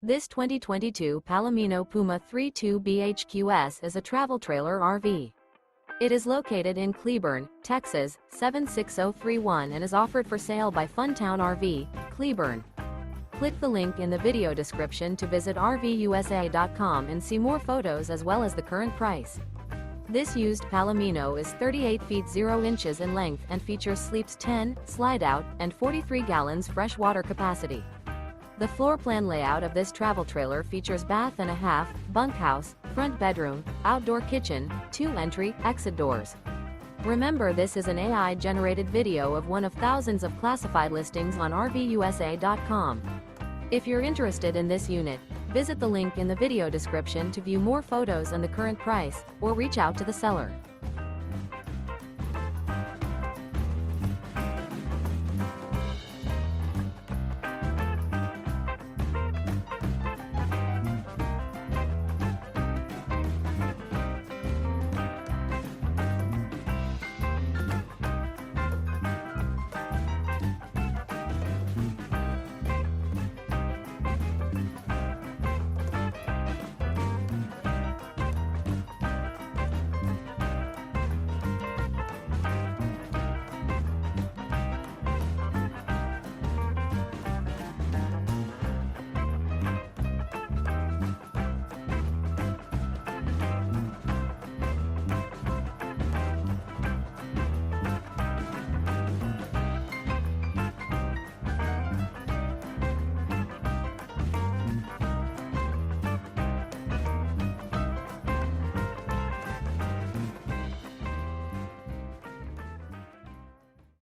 This 2022 Palomino Puma 32 BHQS is a travel trailer RV. It is located in Cleburne, Texas, 76031 and is offered for sale by Funtown RV, Cleburne. Click the link in the video description to visit RVUSA.com and see more photos as well as the current price. This used Palomino is 38 feet 0 inches in length and features sleeps 10, slide-out, and 43 gallons fresh water capacity. The floor plan layout of this travel trailer features bath and a half, bunkhouse, front bedroom, outdoor kitchen, 2 entry/exit doors. Remember, this is an AI-generated video of one of thousands of classified listings on RVUSA.com. If you're interested in this unit, visit the link in the video description to view more photos and the current price, or reach out to the seller.